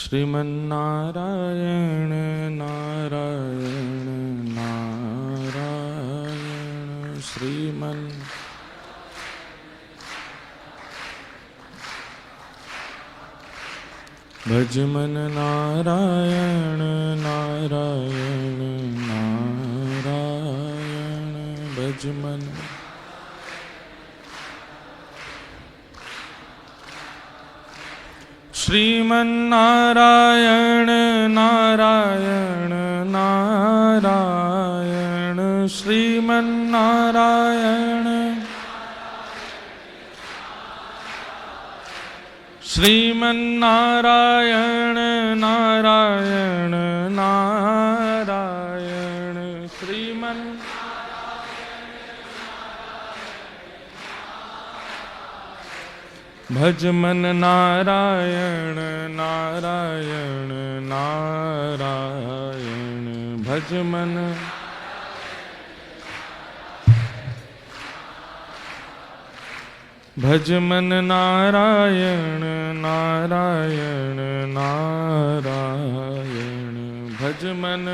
श्रीमन्नारायण नारायण नारायण श्रीमन् भजमन नारायण नारायण नारायण भजमन श्रीमन्नारायण नारायण नारायण श्रीमन्नारायण श्रीमन्नारायण नारायण नारायण श्रीमन् भजमन नारायण नारायण नारायण भजमन भजमन नारायण नारायण नारायण भजमन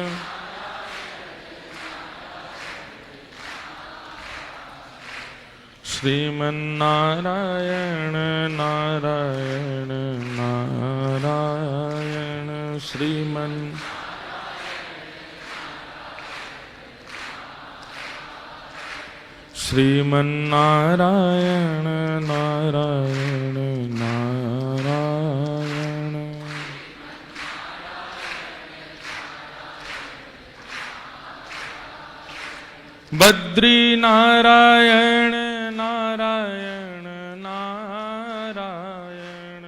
श्रीमन्नारायण नारायण नारायण श्रीमन् श्रीमन्नारायण नारायण नारायण बद्री नारायण नारायण नारायण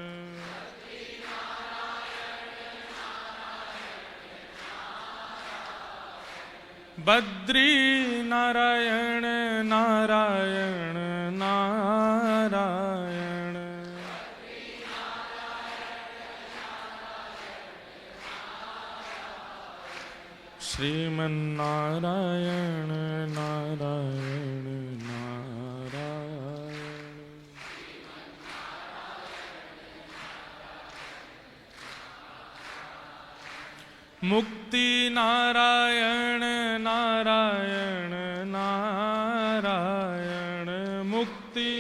बद्री नारायण नारायण नारायण श्रीमन्नारायण नारायण नारायण मुक्ति नारायण नारायण नारायण मुक्ति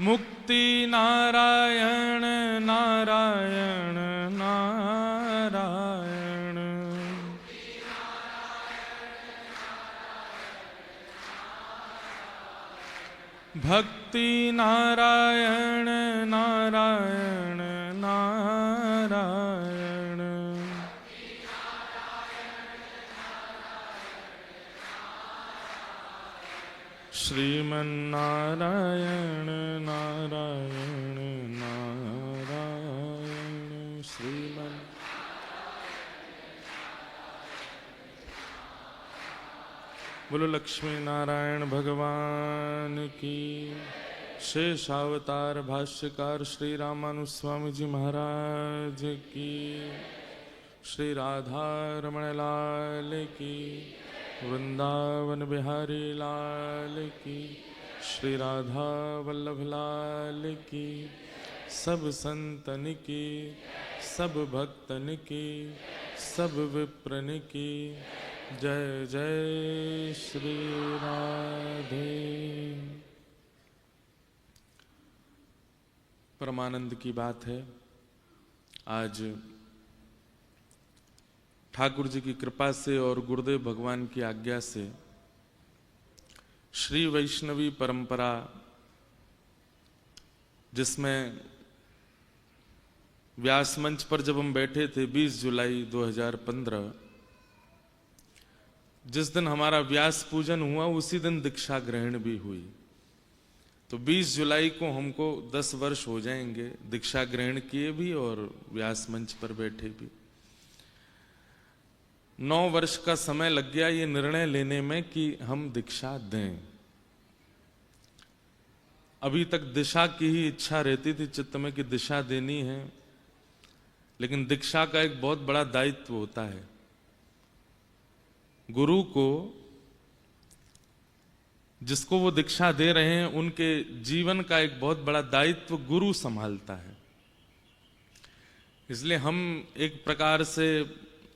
मुक्ति नारायण नारायण नारायण भक्ति नारायण नारायण नारायण श्रीमन्नारायण नारायण नारायण श्रीमन् बोलो लक्ष्मी नारायण भगवान की। शेषावतार भाष्यकार श्री रामानुस्वामी जी महाराज की। श्री राधा रमण लाल की। वृंदावन बिहारी लाल की। श्री राधा वल्लभ लाल की। सब संतन की, सब भक्तन की, सब विप्रन की जय जय श्री राधे। परमानंद की बात है, आज ठाकुर जी की कृपा से और गुरुदेव भगवान की आज्ञा से श्री वैष्णवी परंपरा, जिसमें व्यास मंच पर जब हम बैठे थे 20 जुलाई 2015, जिस दिन हमारा व्यास पूजन हुआ उसी दिन दीक्षा ग्रहण भी हुई। तो 20 जुलाई को हमको 10 वर्ष हो जाएंगे दीक्षा ग्रहण किए भी और व्यास मंच पर बैठे भी। 9 वर्ष का समय लग गया ये निर्णय लेने में कि हम दीक्षा दें। अभी तक दिशा की ही इच्छा रहती थी चित्त में कि दिशा देनी है, लेकिन दीक्षा का एक बहुत बड़ा दायित्व होता है। गुरु को जिसको वो दीक्षा दे रहे हैं उनके जीवन का एक बहुत बड़ा दायित्व गुरु संभालता है। इसलिए हम एक प्रकार से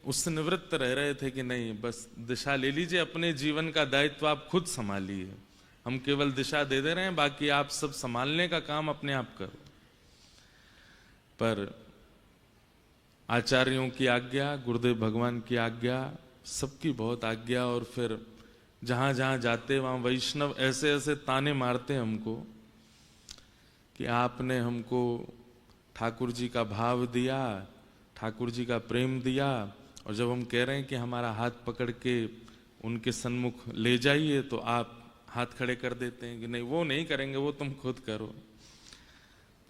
उससे निवृत्त रह रहे थे कि नहीं, बस दिशा ले लीजिए, अपने जीवन का दायित्व आप खुद संभालिए, हम केवल दिशा दे रहे हैं, बाकी आप सब संभालने का काम अपने आप करो। पर आचार्यों की आज्ञा, गुरुदेव भगवान की आज्ञा, सबकी बहुत आज्ञा, और फिर जहां जहां जाते वहां वैष्णव ऐसे ऐसे ताने मारते हमको कि आपने हमको ठाकुर जी का भाव दिया, ठाकुर जी का प्रेम दिया, और जब हम कह रहे हैं कि हमारा हाथ पकड़ के उनके सन्मुख ले जाइए तो आप हाथ खड़े कर देते हैं कि नहीं, वो नहीं करेंगे, वो तुम खुद करो।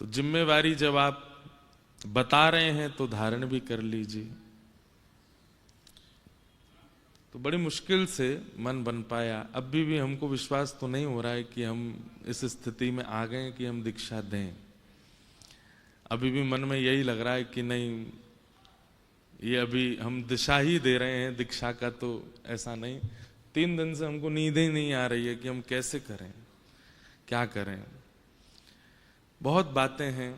तो जिम्मेवारी जब आप बता रहे हैं तो धारण भी कर लीजिए। तो बड़ी मुश्किल से मन बन पाया। अभी भी हमको विश्वास तो नहीं हो रहा है कि हम इस स्थिति में आ गए कि हम दीक्षा दें। अभी भी मन में यही लग रहा है कि नहीं, ये अभी हम दिशा ही दे रहे हैं, दीक्षा का तो ऐसा नहीं। 3 दिन से हमको नींद ही नहीं आ रही है कि हम कैसे करें, क्या करें। बहुत बातें हैं,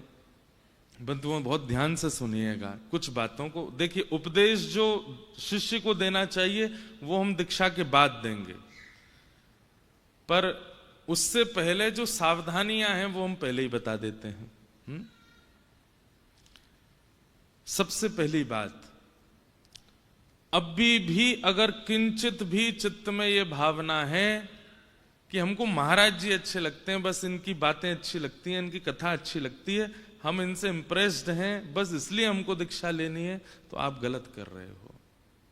बंधुओं बहुत ध्यान से सुनिएगा कुछ बातों को। देखिए, उपदेश जो शिष्य को देना चाहिए वो हम दीक्षा के बाद देंगे, पर उससे पहले जो सावधानियां हैं वो हम पहले ही बता देते हैं। सबसे पहली बात, अभी भी अगर किंचित भी चित्त में ये भावना है कि हमको महाराज जी अच्छे लगते हैं, बस इनकी बातें अच्छी लगती हैं, इनकी कथा अच्छी लगती है, हम इनसे इंप्रेस्ड हैं, बस इसलिए हमको दीक्षा लेनी है, तो आप गलत कर रहे हो।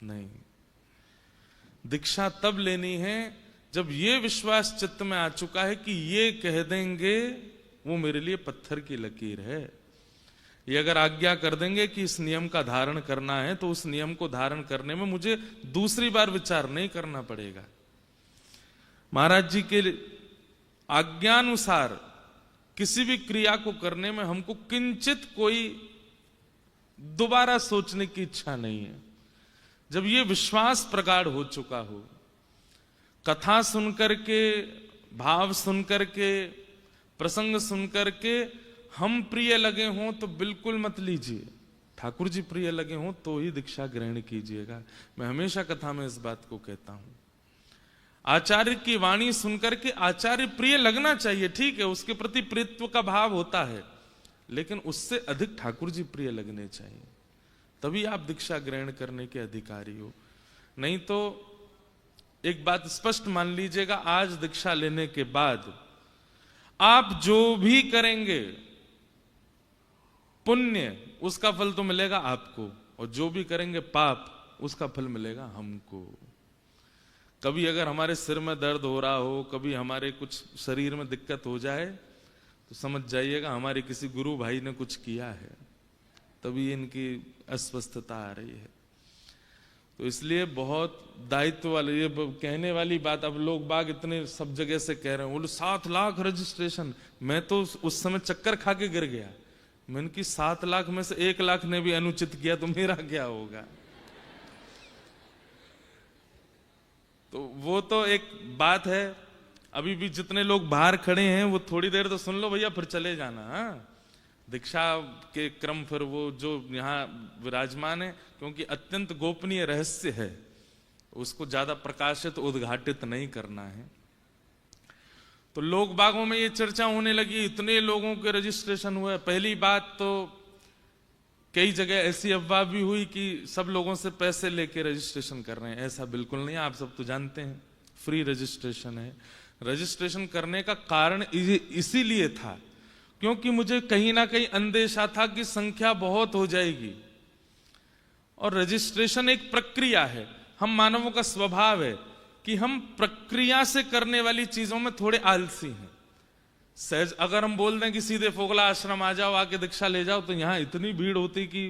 नहीं, दीक्षा तब लेनी है जब ये विश्वास चित्त में आ चुका है कि ये कह देंगे वो मेरे लिए पत्थर की लकीर है। ये अगर आज्ञा कर देंगे कि इस नियम का धारण करना है, तो उस नियम को धारण करने में मुझे दूसरी बार विचार नहीं करना पड़ेगा। महाराज जी के आज्ञानुसार किसी भी क्रिया को करने में हमको किंचित कोई दोबारा सोचने की इच्छा नहीं है। जब ये विश्वास प्रगाढ़ हो चुका हो, कथा सुनकर के, भाव सुनकर के, प्रसंग सुनकर के हम प्रिय लगे हों तो बिल्कुल मत लीजिए। ठाकुर जी प्रिय लगे हों तो ही दीक्षा ग्रहण कीजिएगा। मैं हमेशा कथा में इस बात को कहता हूं। आचार्य की वाणी सुनकर के आचार्य प्रिय लगना चाहिए, ठीक है, उसके प्रति प्रियत्व का भाव होता है, लेकिन उससे अधिक ठाकुर जी प्रिय लगने चाहिए, तभी आप दीक्षा ग्रहण करने के अधिकारी हो। नहीं तो एक बात स्पष्ट मान लीजिएगा, आज दीक्षा लेने के बाद आप जो भी करेंगे पुण्य, उसका फल तो मिलेगा आपको, और जो भी करेंगे पाप, उसका फल मिलेगा हमको। कभी अगर हमारे सिर में दर्द हो रहा हो, कभी हमारे कुछ शरीर में दिक्कत हो जाए, तो समझ जाइएगा हमारे किसी गुरु भाई ने कुछ किया है, तभी इनकी अस्वस्थता आ रही है। तो इसलिए बहुत दायित्व वाले, ये कहने वाली बात, अब लोग बाग इतने सब जगह से कह रहे हैं, बोले 7 लाख रजिस्ट्रेशन। मैं तो उस समय चक्कर खा के गिर गया। मैंने कि 7 लाख में से 1 लाख ने भी अनुचित किया तो मेरा क्या होगा। तो वो तो एक बात है। अभी भी जितने लोग बाहर खड़े हैं वो थोड़ी देर तो सुन लो भैया, फिर चले जाना। हाँ, दीक्षा के क्रम फिर वो जो यहाँ विराजमान है, क्योंकि अत्यंत गोपनीय रहस्य है, उसको ज्यादा प्रकाशित उद्घाटित नहीं करना है। तो लोग बागों में ये चर्चा होने लगी, इतने लोगों के रजिस्ट्रेशन हुए। पहली बात तो कई जगह ऐसी अफवाह भी हुई कि सब लोगों से पैसे लेके रजिस्ट्रेशन कर रहे हैं। ऐसा बिल्कुल नहीं, आप सब तो जानते हैं फ्री रजिस्ट्रेशन है। रजिस्ट्रेशन करने का कारण इसीलिए था क्योंकि मुझे कहीं ना कहीं अंदेशा था कि संख्या बहुत हो जाएगी, और रजिस्ट्रेशन एक प्रक्रिया है। हम मानवों का स्वभाव है कि हम प्रक्रिया से करने वाली चीजों में थोड़े आलसी हैं। सहज अगर हम बोल दें कि सीधे फोगला आश्रम आ जाओ, आके दीक्षा ले जाओ, तो यहां इतनी भीड़ होती कि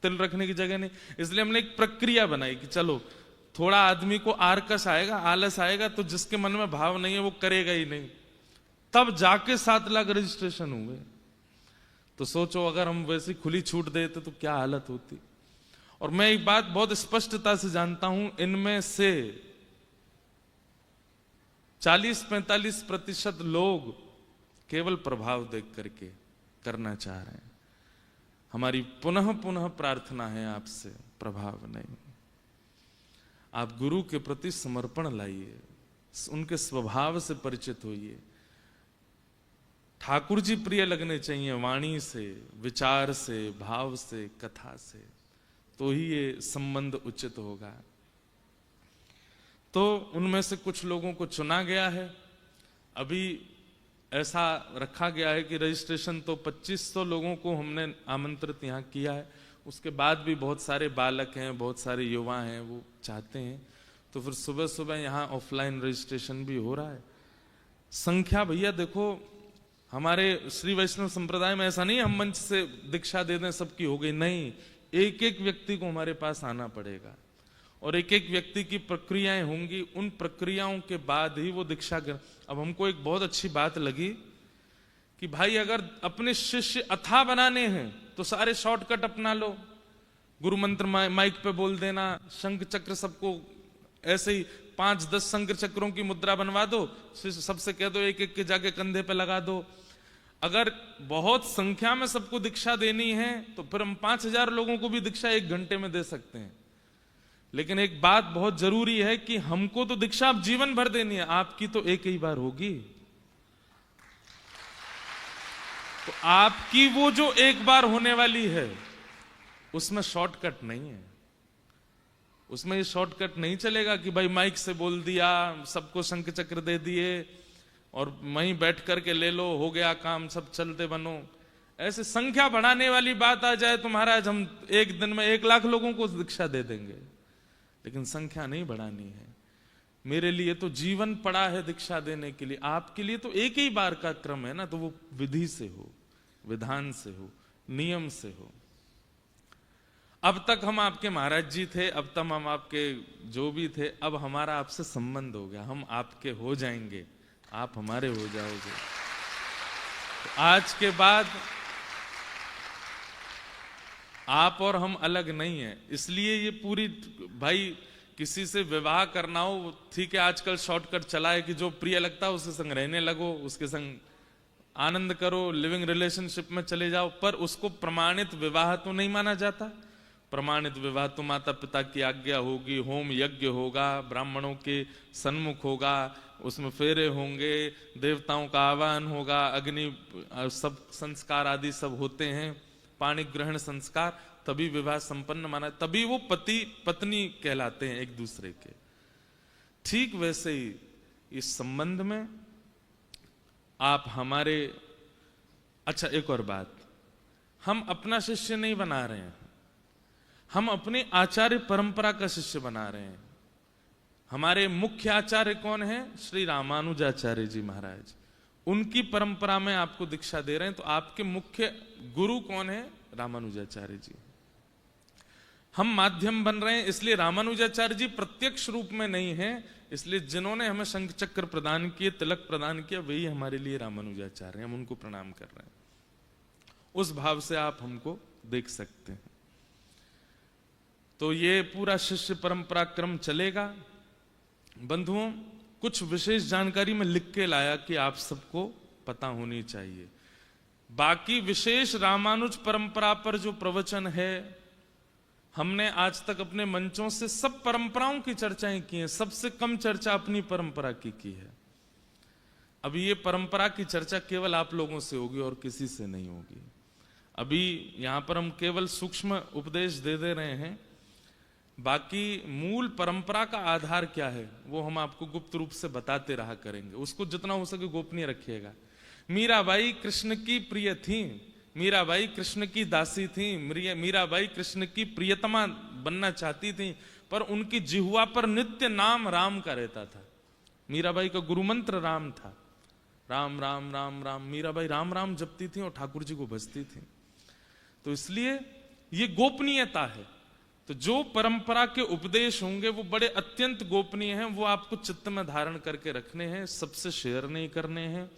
तिल रखने की जगह नहीं। इसलिए हमने एक प्रक्रिया बनाई कि चलो थोड़ा आदमी को आरकस आएगा, आलस आएगा, तो जिसके मन में भाव नहीं है वो करेगा ही नहीं। तब जाके 7 लाख रजिस्ट्रेशन हुए। तो सोचो अगर हम वैसी खुली छूट देते तो क्या हालत होती। और मैं एक बात बहुत स्पष्टता से जानता हूं, इनमें से 40-45% लोग केवल प्रभाव देख करके करना चाह रहे हैं। हमारी पुनः पुनः प्रार्थना है आपसे, प्रभाव नहीं। आप गुरु के प्रति समर्पण लाइए, उनके स्वभाव से परिचित होइए। ठाकुर जी प्रिय लगने चाहिए वाणी से, विचार से, भाव से, कथा से, तो ही ये संबंध उचित होगा। तो उनमें से कुछ लोगों को चुना गया है। अभी ऐसा रखा गया है कि रजिस्ट्रेशन तो 2500 लोगों को हमने आमंत्रित यहाँ किया है। उसके बाद भी बहुत सारे बालक हैं, बहुत सारे युवा हैं, वो चाहते हैं। तो फिर सुबह सुबह यहाँ ऑफलाइन रजिस्ट्रेशन भी हो रहा है। संख्या भैया देखो, हमारे श्री वैष्णव संप्रदाय में ऐसा नहीं हम मंच से दीक्षा दे दें सबकी हो गई, नहीं। एक एक व्यक्ति को हमारे पास आना पड़ेगा और एक एक व्यक्ति की प्रक्रियाएं होंगी। उन प्रक्रियाओं के बाद ही वो दीक्षा अब हमको एक बहुत अच्छी बात लगी कि भाई अगर अपने शिष्य अथाह बनाने हैं तो सारे शॉर्टकट अपना लो। गुरु मंत्र माइक पे बोल देना, शंख चक्र सबको ऐसे ही 5-10 शंख चक्रों की मुद्रा बनवा दो, सबसे कह दो एक एक के जाके कंधे पे लगा दो। अगर बहुत संख्या में सबको दीक्षा देनी है तो फिर हम 5000 लोगों को भी दीक्षा 1 घंटे में दे सकते हैं। लेकिन एक बात बहुत जरूरी है कि हमको तो दीक्षा अब जीवन भर देनी है, आपकी तो एक ही बार होगी। तो आपकी वो जो एक बार होने वाली है उसमें शॉर्टकट नहीं है। उसमें ये शॉर्टकट नहीं चलेगा कि भाई माइक से बोल दिया, सबको शंख चक्र दे दिए और वहीं बैठ करके ले लो, हो गया काम, सब चलते बनो। ऐसे संख्या बढ़ाने वाली बात आ जाए तो महाराज हम एक दिन में 1 लाख लोगों को दीक्षा दे देंगे, लेकिन संख्या नहीं बढ़ानी है। मेरे लिए तो जीवन पड़ा है दीक्षा देने के लिए, आपके लिए तो एक ही बार का क्रम है ना, तो वो विधि से हो, विधान से हो, नियम से हो। अब तक हम आपके महाराज जी थे, अब तक हम आपके जो भी थे, अब हमारा आपसे संबंध हो गया, हम आपके हो जाएंगे, आप हमारे हो जाओगे। तो आज के बाद आप और हम अलग नहीं है। इसलिए ये पूरी, भाई किसी से विवाह करना हो ठीक है, आजकल शॉर्टकट चला है कि जो प्रिय लगता है उसके संग रहने लगो, उसके संग आनंद करो, लिविंग रिलेशनशिप में चले जाओ, पर उसको प्रमाणित विवाह तो नहीं माना जाता। प्रमाणित विवाह तो माता पिता की आज्ञा होगी, होम यज्ञ होगा, ब्राह्मणों के सन्मुख होगा, उसमें फेरे होंगे, देवताओं का आह्वान होगा, अग्नि सब संस्कार आदि सब होते हैं, पाणी ग्रहण संस्कार, तभी विवाह संपन्न माना, तभी वो पति पत्नी कहलाते हैं एक दूसरे के। ठीक वैसे ही इस संबंध में आप हमारे, अच्छा एक और बात, हम अपना शिष्य नहीं बना रहे हैं, हम अपने आचार्य परंपरा का शिष्य बना रहे हैं। हमारे मुख्य आचार्य कौन है? श्री रामानुजाचार्य जी महाराज, उनकी परंपरा में आपको दीक्षा दे रहे हैं। तो आपके मुख्य गुरु कौन है? रामानुजाचार्य जी। हम माध्यम बन रहे हैं, इसलिए रामानुजाचार्य जी प्रत्यक्ष रूप में नहीं है, इसलिए जिन्होंने हमें शंख चक्र प्रदान किए, तिलक प्रदान किया, वही हमारे लिए रामानुजाचार्य हैं, हम उनको प्रणाम कर रहे हैं। उस भाव से आप हमको देख सकते हैं। तो ये पूरा शिष्य परंपरा क्रम चलेगा। बंधुओं, कुछ विशेष जानकारी में लिख के लाया कि आप सबको पता होनी चाहिए। बाकी विशेष रामानुज परंपरा पर जो प्रवचन है, हमने आज तक अपने मंचों से सब परंपराओं की चर्चाएं की हैं, सबसे कम चर्चा अपनी परंपरा की है। अभी ये परंपरा की चर्चा केवल आप लोगों से होगी और किसी से नहीं होगी। अभी यहां पर हम केवल सूक्ष्म उपदेश दे रहे हैं, बाकी मूल परंपरा का आधार क्या है वो हम आपको गुप्त रूप से बताते रहा करेंगे। उसको जितना हो सके गोपनीय रखिएगा। मीराबाई कृष्ण की प्रिय थी, मीराबाई कृष्ण की दासी थी, मीराबाई कृष्ण की प्रियतमा बनना चाहती थी, पर उनकी जिह्वा पर नित्य नाम राम का रहता था। मीराबाई का गुरु मंत्र राम था, राम राम राम राम। मीराबाई राम राम जपती थी और ठाकुर जी को भजती थी। तो इसलिए ये गोपनीयता है। तो जो परंपरा के उपदेश होंगे वो बड़े अत्यंत गोपनीय हैं, वो आपको चित्त में धारण करके रखने हैं, सबसे शेयर नहीं करने हैं।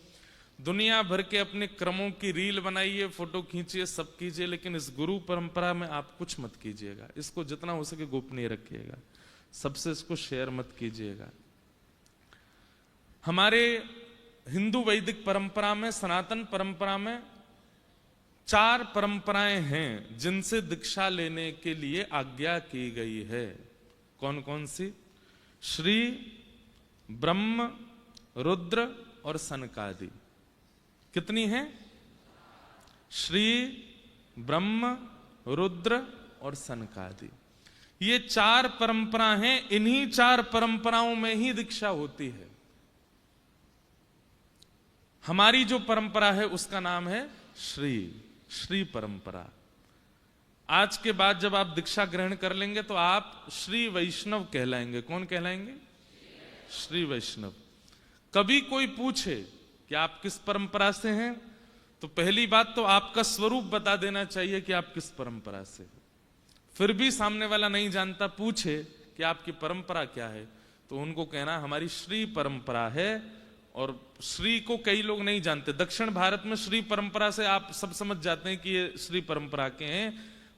दुनिया भर के अपने क्रमों की रील बनाइए, फोटो खींचिए, सब कीजिए, लेकिन इस गुरु परंपरा में आप कुछ मत कीजिएगा। इसको जितना हो सके गोपनीय रखिएगा, सबसे इसको शेयर मत कीजिएगा। हमारे हिंदू वैदिक परंपरा में, सनातन परंपरा में 4 परंपराएं हैं जिनसे दीक्षा लेने के लिए आज्ञा की गई है। कौन कौन सी? श्री, ब्रह्म, रुद्र और सनकादि। कितनी हैं? श्री, ब्रह्म, रुद्र और सनकादि। ये 4 परंपरा हैं। इन्हीं 4 परंपराओं में ही दीक्षा होती है। हमारी जो परंपरा है उसका नाम है श्री परंपरा। आज के बाद जब आप दीक्षा ग्रहण कर लेंगे तो आप श्री वैष्णव कहलाएंगे। कौन कहलाएंगे? श्री वैष्णव। कभी कोई पूछे कि आप किस परंपरा से हैं, तो पहली बात तो आपका स्वरूप बता देना चाहिए कि आप किस परंपरा से। फिर भी सामने वाला नहीं जानता, पूछे कि आपकी परंपरा क्या है, तो उनको कहना हमारी श्री परंपरा है। और श्री को कई लोग नहीं जानते। दक्षिण भारत में श्री परंपरा से आप सब समझ जाते हैं कि ये श्री परंपरा के हैं,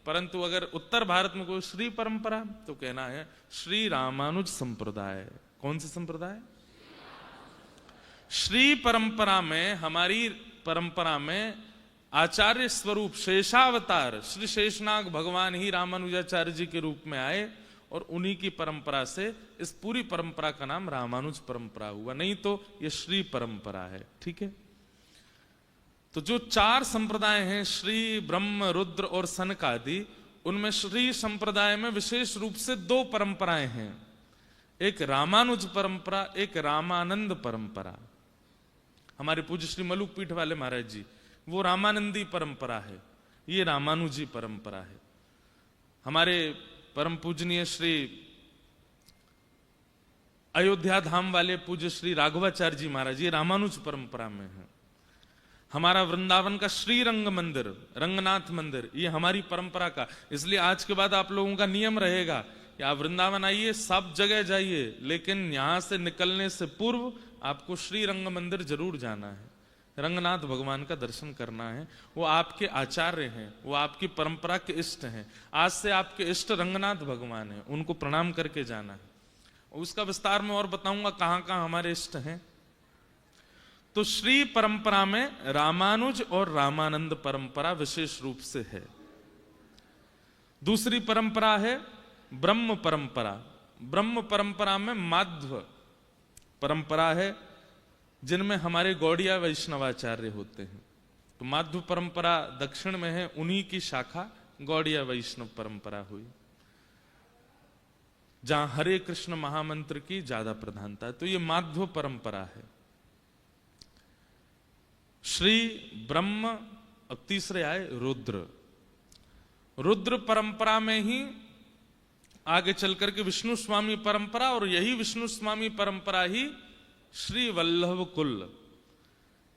परंतु अगर उत्तर भारत में कोई श्री परंपरा, तो कहना है श्री रामानुज संप्रदाय। कौन सी संप्रदाय? श्री परंपरा में, हमारी परंपरा में आचार्य स्वरूप शेषावतार श्री शेषनाग भगवान ही रामानुजाचार्य जी के रूप में आए और उन्हीं की परंपरा से इस पूरी परंपरा का नाम रामानुज परंपरा हुआ। नहीं तो ये श्री परंपरा है। ठीक है। तो जो 4 संप्रदाय हैं, श्री, ब्रह्म, रुद्र और सनकादि, उनमें श्री संप्रदाय में विशेष रूप से 2 परंपराएं हैं। एक रामानुज परंपरा, एक रामानंद परंपरा। हमारे पूज्य श्री मलुक पीठ वाले महाराज जी, वो रामानंदी परंपरा है, ये रामानुजी परंपरा है। हमारे परम पूजनीय श्री अयोध्या धाम वाले पूज्य श्री राघवाचार्य जी महाराज, ये रामानुज परंपरा में है। हमारा वृंदावन का श्री रंग मंदिर, रंगनाथ मंदिर, ये हमारी परंपरा का। इसलिए आज के बाद आप लोगों का नियम रहेगा कि आप वृंदावन आइए, सब जगह जाइए, लेकिन यहां से निकलने से पूर्व आपको श्री रंग मंदिर जरूर जाना है, रंगनाथ भगवान का दर्शन करना है। वो आपके आचार्य हैं, वो आपकी परंपरा के इष्ट हैं। आज से आपके इष्ट रंगनाथ भगवान हैं, उनको प्रणाम करके जाना है। उसका विस्तार में और बताऊंगा कहां कहां हमारे इष्ट हैं। तो श्री परंपरा में रामानुज और रामानंद परंपरा विशेष रूप से है। दूसरी परंपरा है ब्रह्म परंपरा। ब्रह्म परंपरा में माध्व परंपरा है, जिनमें हमारे गौड़िया वैष्णवाचार्य होते हैं। तो माध्व परंपरा दक्षिण में है, उन्हीं की शाखा गौड़िया वैष्णव परंपरा हुई, जहां हरे कृष्ण महामंत्र की ज्यादा प्रधानता है। तो ये माध्व परंपरा है। श्री, ब्रह्म, अब तीसरे आए रुद्र। रुद्र परंपरा में ही आगे चल करके विष्णु स्वामी परंपरा, और यही विष्णु स्वामी परंपरा ही श्री वल्लभ कुल,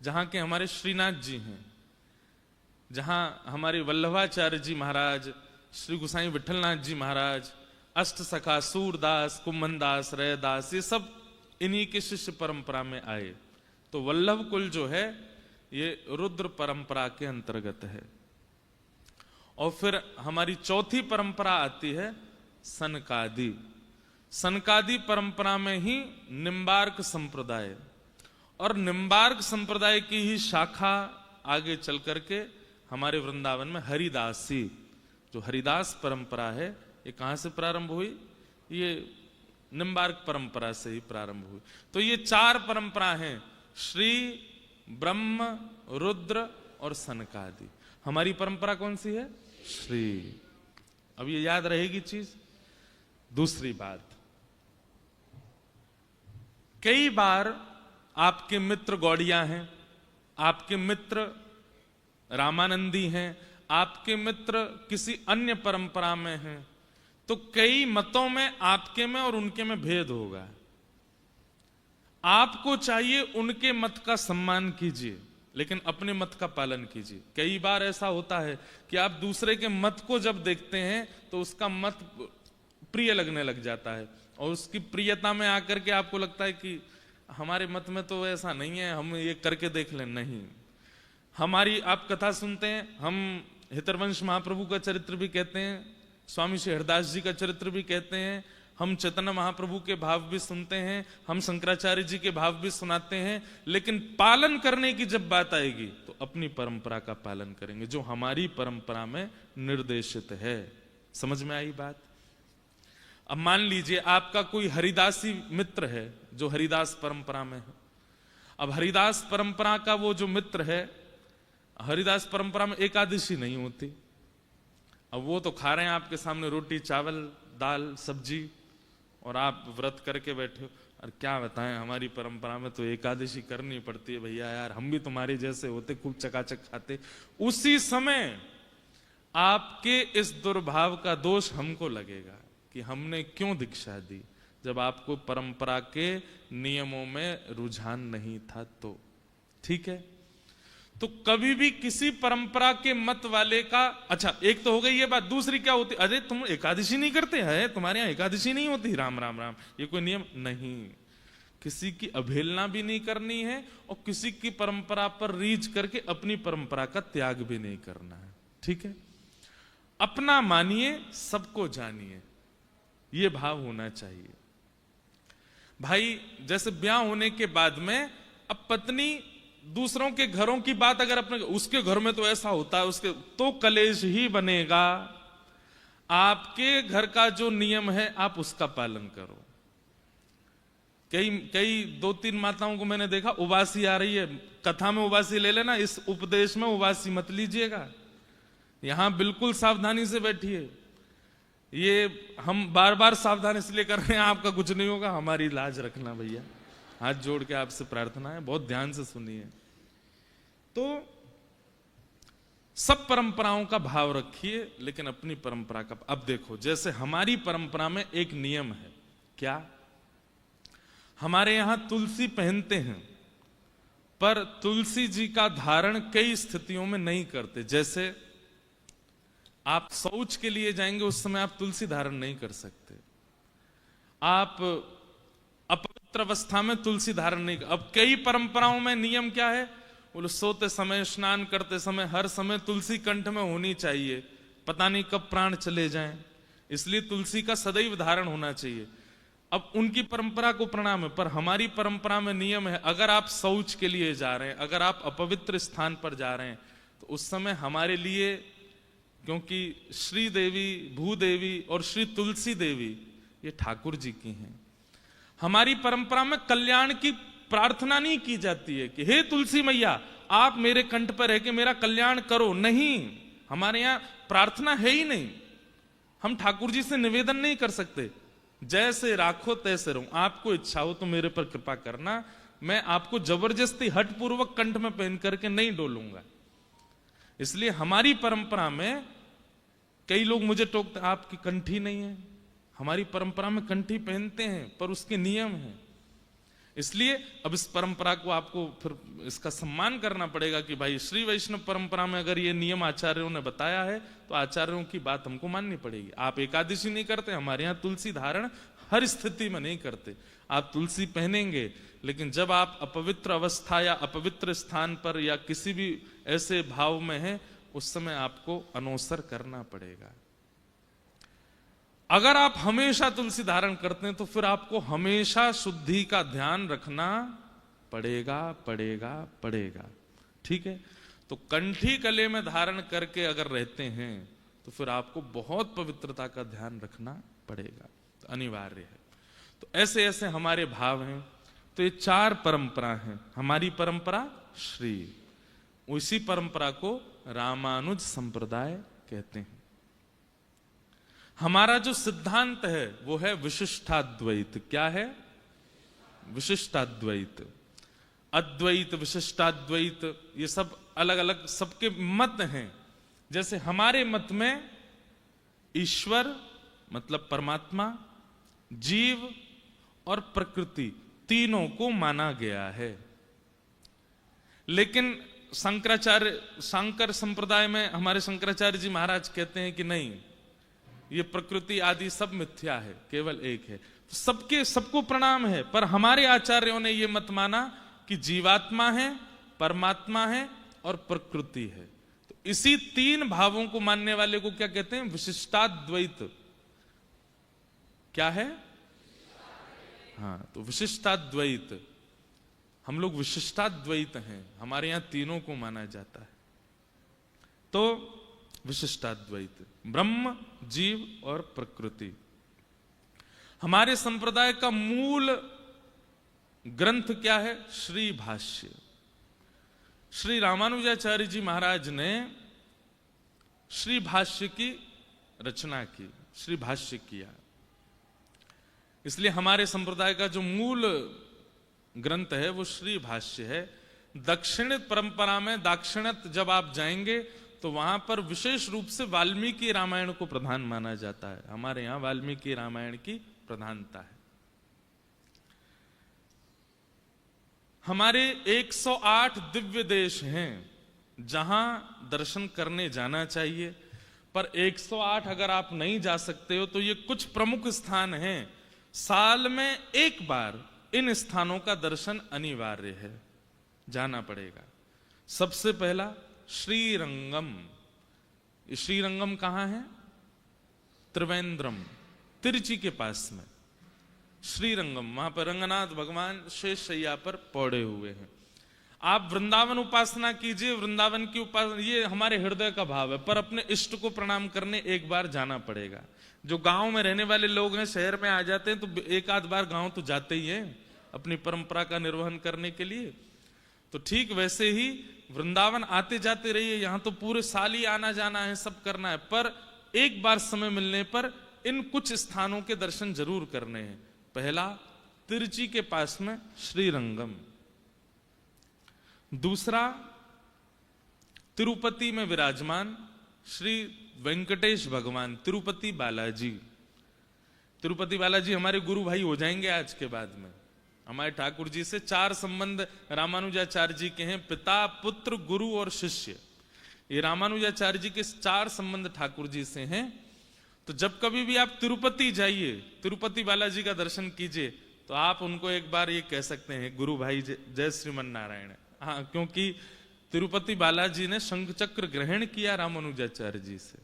जहां के हमारे श्रीनाथ जी हैं, जहां हमारे वल्लभाचार्य जी महाराज, श्री गुसाई विठलनाथ जी महाराज, अष्ट सखा सूरदास, कुम्भनदास, रैदास, ये सब इन्हीं के शिष्य परंपरा में आए। तो वल्लभ कुल जो है ये रुद्र परंपरा के अंतर्गत है। और फिर हमारी चौथी परंपरा आती है सनकादि। सनकादि परंपरा में ही निम्बार्क संप्रदाय, और निम्बार्क संप्रदाय की ही शाखा आगे चल करके हमारे वृंदावन में हरिदासी, जो हरिदास परंपरा है, ये कहां से प्रारंभ हुई? ये निम्बार्क परंपरा से ही प्रारंभ हुई। तो ये 4 परंपरा हैं, श्री, ब्रह्म, रुद्र और सनकादि। हमारी परंपरा कौन सी है? श्री। अब ये याद रहेगी चीज। दूसरी बात, कई बार आपके मित्र गौड़िया हैं, आपके मित्र रामानंदी हैं, आपके मित्र किसी अन्य परंपरा में हैं, तो कई मतों में आपके में और उनके में भेद होगा। आपको चाहिए उनके मत का सम्मान कीजिए, लेकिन अपने मत का पालन कीजिए। कई बार ऐसा होता है कि आप दूसरे के मत को जब देखते हैं तो उसका मत प्रिय लगने लग जाता है, और उसकी प्रियता में आकर के आपको लगता है कि हमारे मत में तो ऐसा नहीं है, हम ये करके देख लें। नहीं, हमारी आप कथा सुनते हैं, हम हितरवंश महाप्रभु का चरित्र भी कहते हैं, स्वामी श्री हरदास जी का चरित्र भी कहते हैं, हम चैतन्य महाप्रभु के भाव भी सुनते हैं, हम शंकराचार्य जी के भाव भी सुनाते हैं, लेकिन पालन करने की जब बात आएगी तो अपनी परंपरा का पालन करेंगे जो हमारी परंपरा में निर्देशित है। समझ में आई बात? अब मान लीजिए आपका कोई हरिदासी मित्र है जो हरिदास परंपरा में है। अब हरिदास परंपरा का वो जो मित्र है, हरिदास परंपरा में एकादशी नहीं होती। अब वो तो खा रहे हैं आपके सामने रोटी चावल दाल सब्जी और आप व्रत करके बैठे हो। और क्या बताएं, हमारी परंपरा में तो एकादशी करनी पड़ती है भैया यार, हम भी तुम्हारे जैसे होते, खूब चकाचक खाते। उसी समय आपके इस दुर्भाव का दोष हमको लगेगा कि हमने क्यों दीक्षा दी, जब आपको परंपरा के नियमों में रुझान नहीं था। तो ठीक है, तो कभी भी किसी परंपरा के मत वाले का, अच्छा एक तो हो गई ये बात, दूसरी क्या होती, अरे तुम एकादशी नहीं करते हैं, तुम्हारे यहां एकादशी नहीं होती, राम राम राम, ये कोई नियम नहीं। किसी की अवहेलना भी नहीं करनी है और किसी की परंपरा पर रीझ करके अपनी परंपरा का त्याग भी नहीं करना है। ठीक है, अपना मानिए सबको जानिए, ये भाव होना चाहिए। भाई जैसे ब्याह होने के बाद में अब पत्नी दूसरों के घरों की बात अगर अपने, उसके घर में तो ऐसा होता है, उसके तो कलेश ही बनेगा। आपके घर का जो नियम है आप उसका पालन करो। कई 2-3 माताओं को मैंने देखा, उबासी आ रही है, कथा में उबासी ले लेना, इस उपदेश में उबासी मत लीजिएगा, यहां बिल्कुल सावधानी से बैठिए। ये हम बार बार सावधान इसलिए कर रहे हैं, आपका कुछ नहीं होगा, हमारी लाज रखना भैया, हाथ जोड़ के आपसे प्रार्थना है, बहुत ध्यान से सुनिए। तो सब परंपराओं का भाव रखिए, लेकिन अपनी परंपरा का। अब देखो, जैसे हमारी परंपरा में एक नियम है, क्या? हमारे यहां तुलसी पहनते हैं, पर तुलसी जी का धारण कई स्थितियों में नहीं करते। जैसे आप शौच के लिए जाएंगे, उस समय आप तुलसी धारण नहीं कर सकते। आप अपवित्र अवस्था में तुलसी धारण नहीं। अब कई परंपराओं में नियम क्या है, बोले सोते समय स्नान करते समय हर समय तुलसी कंठ में होनी चाहिए, पता नहीं कब प्राण चले जाएं, इसलिए तुलसी का सदैव धारण होना चाहिए। अब उनकी परंपरा को प्रणाम है, पर हमारी परंपरा में नियम है, अगर आप शौच के लिए जा रहे हैं, अगर आप अपवित्र स्थान पर जा रहे हैं, तो उस समय हमारे लिए, क्योंकि श्री देवी भूदेवी और श्री तुलसी देवी ये ठाकुर जी की हैं, हमारी परंपरा में कल्याण की प्रार्थना नहीं की जाती है कि हे तुलसी मैया आप मेरे कंठ पर रह के मेरा कल्याण करो। नहीं, हमारे यहां प्रार्थना है ही नहीं। हम ठाकुर जी से निवेदन नहीं कर सकते, जैसे राखो तैसे रहूं, आपको इच्छा हो तो मेरे पर कृपा करना, मैं आपको जबरदस्ती हठपूर्वक कंठ में पहन करके नहीं डोलूंगा। इसलिए हमारी परंपरा में कई लोग मुझे टोकते, आपकी कंठी नहीं है। हमारी परंपरा में कंठी पहनते हैं, पर उसके नियम हैं। इसलिए अब इस परंपरा को आपको फिर इसका सम्मान करना पड़ेगा कि भाई श्री वैष्णव परंपरा में अगर ये नियम आचार्यों ने बताया है तो आचार्यों की बात हमको माननी पड़ेगी। आप एकादशी नहीं करते, हमारे यहाँ तुलसी धारण हर स्थिति में नहीं करते। आप तुलसी पहनेंगे, लेकिन जब आप अपवित्र अवस्था या अपवित्र स्थान पर या किसी भी ऐसे भाव में हैं, उस समय आपको अनोसर करना पड़ेगा। अगर आप हमेशा तुलसी धारण करते हैं तो फिर आपको हमेशा शुद्धि का ध्यान रखना पड़ेगा पड़ेगा पड़ेगा। ठीक है, तो कंठी गले में धारण करके अगर रहते हैं तो फिर आपको बहुत पवित्रता का ध्यान रखना पड़ेगा, तो अनिवार्य है। तो ऐसे ऐसे हमारे भाव हैं। तो ये 4 परंपरा हैं। हमारी परंपरा श्री, उसी परंपरा को रामानुज संप्रदाय कहते हैं। हमारा जो सिद्धांत है वो है विशिष्टाद्वैत। क्या है? विशिष्टाद्वैत। अद्वैत, विशिष्टाद्वैत, ये सब अलग अलग सबके मत हैं। जैसे हमारे मत में ईश्वर मतलब परमात्मा, जीव और प्रकृति तीनों को माना गया है। लेकिन शंकर संप्रदाय में हमारे शंकराचार्य जी महाराज कहते हैं कि नहीं, ये प्रकृति आदि सब मिथ्या है, केवल एक है। तो सबको प्रणाम है, पर हमारे आचार्यों ने यह मत माना कि जीवात्मा है, परमात्मा है और प्रकृति है। तो इसी 3 भावों को मानने वाले को क्या कहते हैं? विशिष्टाद्वैत। क्या है? हाँ, तो विशिष्टाद्वैत, हम लोग विशिष्टाद्वैत हैं, हमारे यहां तीनों को माना जाता है। तो विशिष्टाद्वैत, ब्रह्म, जीव और प्रकृति। हमारे संप्रदाय का मूल ग्रंथ क्या है? श्री भाष्य। श्री रामानुजाचार्य जी महाराज ने श्री भाष्य की रचना की, श्री भाष्य किया। इसलिए हमारे संप्रदाय का जो मूल ग्रंथ है वो श्री भाष्य है। दक्षिण परंपरा में, दाक्षिणात्य जब आप जाएंगे तो वहां पर विशेष रूप से वाल्मीकि रामायण को प्रधान माना जाता है। हमारे यहां वाल्मीकि रामायण की प्रधानता है। हमारे 108 दिव्य देश हैं जहां दर्शन करने जाना चाहिए, पर 108 अगर आप नहीं जा सकते हो तो ये कुछ प्रमुख स्थान हैं, साल में एक बार इन स्थानों का दर्शन अनिवार्य है, जाना पड़ेगा। सबसे पहला श्रीरंगम। श्रीरंगम कहां है? त्रिवेंद्रम, तिरुचि के पास में श्रीरंगम। वहां पर रंगनाथ भगवान शेष शैया पर पौड़े हुए हैं। आप वृंदावन उपासना कीजिए, वृंदावन की उपासना, ये हमारे हृदय का भाव है, पर अपने इष्ट को प्रणाम करने एक बार जाना पड़ेगा। जो गांव में रहने वाले लोग हैं, शहर में आ जाते हैं तो एक आध बार गांव तो जाते ही हैं अपनी परंपरा का निर्वहन करने के लिए। तो ठीक वैसे ही वृंदावन आते जाते रहिए, यहां तो पूरे साल ही आना जाना है, सब करना है, पर एक बार समय मिलने पर इन कुछ स्थानों के दर्शन जरूर करने हैं। पहला तिरुचि के पास में श्रीरंगम, दूसरा तिरुपति में विराजमान श्री वेंकटेश भगवान, तिरुपति बालाजी। तिरुपति बालाजी हमारे गुरु भाई हो जाएंगे आज के बाद में। हमारे ठाकुर जी से 4 संबंध रामानुजाचार्य जी के हैं, पिता, पुत्र, गुरु और शिष्य। ये रामानुजाचार्य जी के 4 संबंध ठाकुर जी से हैं। तो जब कभी भी आप तिरुपति जाइए, तिरुपति बालाजी का दर्शन कीजिए, तो आप उनको एक बार ये कह सकते हैं, गुरु भाई जय श्रीमन नारायण। हाँ, क्योंकि तिरुपति बालाजी ने शंख चक्र ग्रहण किया रामानुजाचार्य जी से।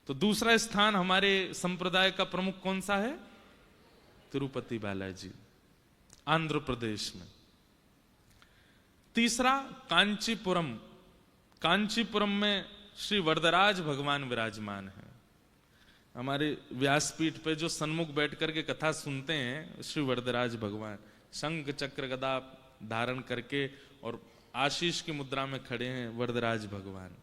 तो दूसरा स्थान हमारे संप्रदाय का प्रमुख कौन सा है? तिरुपति बालाजी, आंध्र प्रदेश में। तीसरा कांचीपुरम। कांचीपुरम में श्री वरदराज भगवान विराजमान है। हमारे व्यासपीठ पे जो सन्मुख बैठ करके कथा सुनते हैं, श्री वरदराज भगवान शंख चक्र गदा धारण करके और आशीष की मुद्रा में खड़े हैं वरदराज भगवान।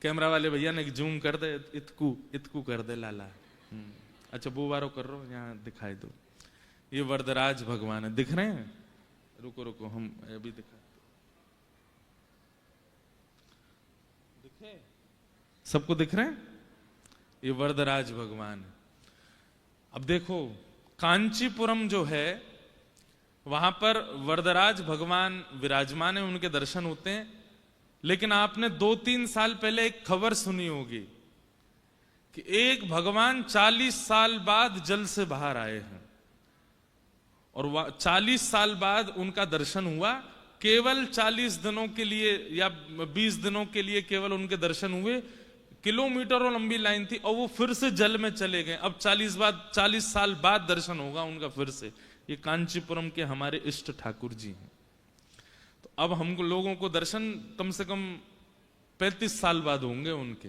कैमरा वाले भैया ने जूम कर दे, इतकू कर दे लाला। अच्छा, वो वारो कर रो, यहाँ दिखाई दो। ये वरदराज भगवान है, दिख रहे हैं? रुको रुको, हम अभी दिखा, दिखे? सबको दिख रहे हैं? ये वरदराज भगवान है। अब देखो, कांचीपुरम जो है वहां पर वरदराज भगवान विराजमान है, उनके दर्शन होते हैं। लेकिन आपने 2-3 साल पहले एक खबर सुनी होगी कि एक भगवान 40 साल बाद जल से बाहर आए हैं और 40 साल बाद उनका दर्शन हुआ। केवल 40 दिनों के लिए या 20 दिनों के लिए केवल उनके दर्शन हुए। किलोमीटरों लंबी लाइन थी और वो फिर से जल में चले गए। अब 40 साल बाद दर्शन होगा उनका फिर से। ये कांचीपुरम के हमारे इष्ट ठाकुर जी हैं। तो अब हम लोगों को दर्शन कम से कम 35 साल बाद होंगे उनके।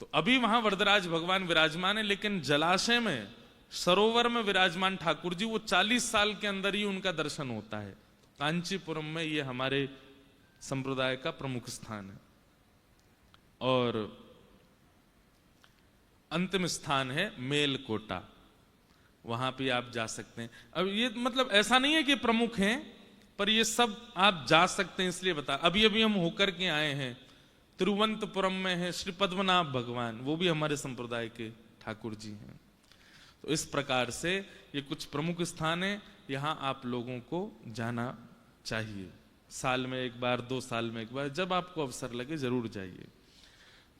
तो अभी वहां वरदराज भगवान विराजमान है, लेकिन जलाशय में, सरोवर में विराजमान ठाकुर जी, वो 40 साल के अंदर ही उनका दर्शन होता है। कांचीपुरम में ये हमारे संप्रदाय का प्रमुख स्थान है। और अंतिम स्थान है मेलकोटा, वहां भी आप जा सकते हैं। अब ये मतलब ऐसा नहीं है कि प्रमुख हैं, पर ये सब आप जा सकते हैं, इसलिए बता। अभी अभी हम होकर के आए हैं, तिरुवनंतपुरम में है श्री पद्मनाभ भगवान, वो भी हमारे संप्रदाय के ठाकुर जी हैं। तो इस प्रकार से ये कुछ प्रमुख स्थान है, यहां आप लोगों को जाना चाहिए। साल में एक बार, 2 साल में एक बार, जब आपको अवसर लगे जरूर जाइए।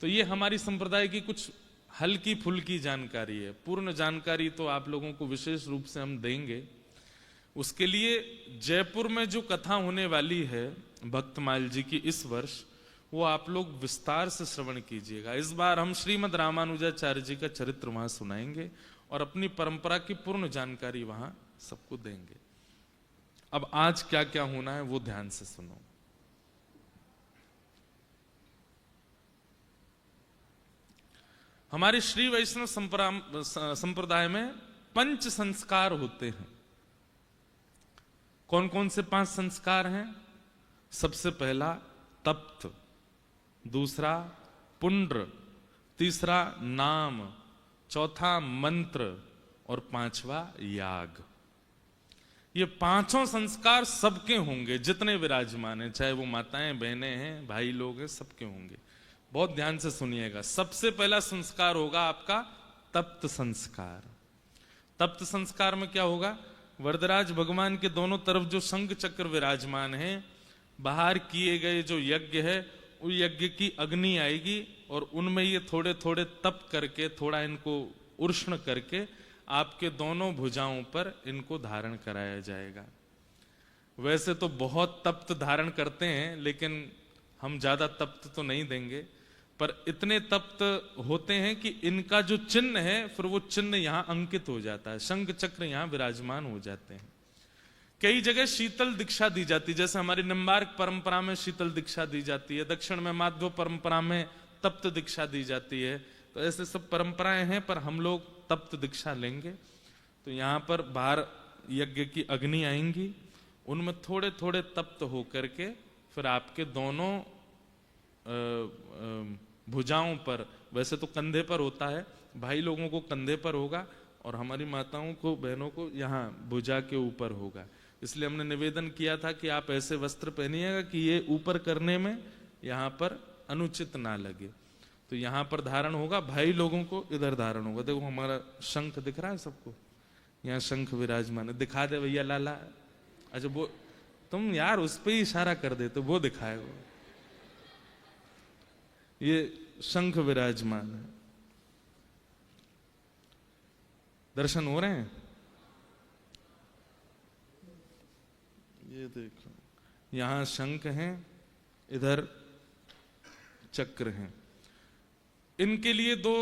तो ये हमारी संप्रदाय की कुछ हल्की फुल्की जानकारी है। पूर्ण जानकारी तो आप लोगों को विशेष रूप से हम देंगे। उसके लिए जयपुर में जो कथा होने वाली है भक्तमाल जी की इस वर्ष, वो आप लोग विस्तार से श्रवण कीजिएगा। इस बार हम श्रीमद् रामानुजाचार्य जी का चरित्र वहां सुनाएंगे और अपनी परंपरा की पूर्ण जानकारी वहां सबको देंगे। अब आज क्या क्या होना है वो ध्यान से सुनो। हमारे श्री वैष्णव संप्रदाय में 5 संस्कार होते हैं। कौन कौन से 5 संस्कार हैं? सबसे पहला तप्त, दूसरा पुंड्र, तीसरा नाम, चौथा मंत्र और 5वां याग। ये 5 संस्कार सबके होंगे, जितने विराजमान हैं, चाहे वो माताएं, बहनें हैं, भाई लोग हैं, सबके होंगे। बहुत ध्यान से सुनिएगा। सबसे पहला संस्कार होगा आपका तप्त संस्कार। तप्त संस्कार में क्या होगा? वरदराज भगवान के दोनों तरफ जो शंख चक्र विराजमान है, बाहर किए गए जो यज्ञ है, उस यज्ञ की अग्नि आएगी और उनमें ये थोड़े थोड़े तप करके, थोड़ा इनको उष्ण करके आपके दोनों भुजाओं पर इनको धारण कराया जाएगा। वैसे तो बहुत तप्त धारण करते हैं, लेकिन हम ज्यादा तप्त तो नहीं देंगे, पर इतने तप्त होते हैं कि इनका जो चिन्ह है, फिर वो चिन्ह यहां अंकित हो जाता है, शंख चक्र यहां विराजमान हो जाते हैं। कई जगह शीतल दीक्षा दी जाती है, जैसे हमारी निम्बार्क परंपरा में शीतल दीक्षा दी जाती है, दक्षिण में माध्व परंपरा में तप्त दीक्षा दी जाती है। तो ऐसे सब परंपराएं हैं, पर हम लोग तप्त दीक्षा लेंगे। तो यहां पर बाहर यज्ञ की अग्नि आएंगी, उनमें थोड़े थोड़े तप्त होकर के फिर आपके दोनों भुजाओं पर, वैसे तो कंधे पर होता है, भाई लोगों को कंधे पर होगा और हमारी माताओं को, बहनों को यहाँ भुजा के ऊपर होगा। इसलिए हमने निवेदन किया था कि आप ऐसे वस्त्र पहनिएगा कि ये ऊपर करने में यहाँ पर अनुचित ना लगे। तो यहाँ पर धारण होगा, भाई लोगों को इधर धारण होगा। देखो हमारा शंख दिख रहा है सबको, यहाँ शंख विराजमान है। दिखा दे भैया लाला। अच्छा वो तुम यार उस पर ही इशारा कर दे तो वो दिखाए। वो ये शंख विराजमान है, दर्शन हो रहे हैं? ये देखो यहां शंख हैं, इधर चक्र हैं। इनके लिए 2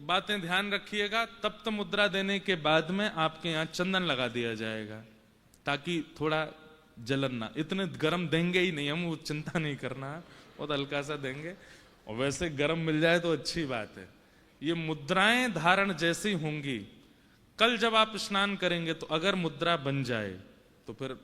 बातें ध्यान रखिएगा। तप्त मुद्रा देने के बाद में आपके यहां चंदन लगा दिया जाएगा, ताकि थोड़ा जलन ना। इतने गरम देंगे ही नहीं हम, वो चिंता नहीं करना, बहुत हल्का सा देंगे। और वैसे गरम मिल जाए तो अच्छी बात है। ये मुद्राएं धारण जैसी होंगी, कल जब आप स्नान करेंगे तो अगर मुद्रा बन जाए तो फिर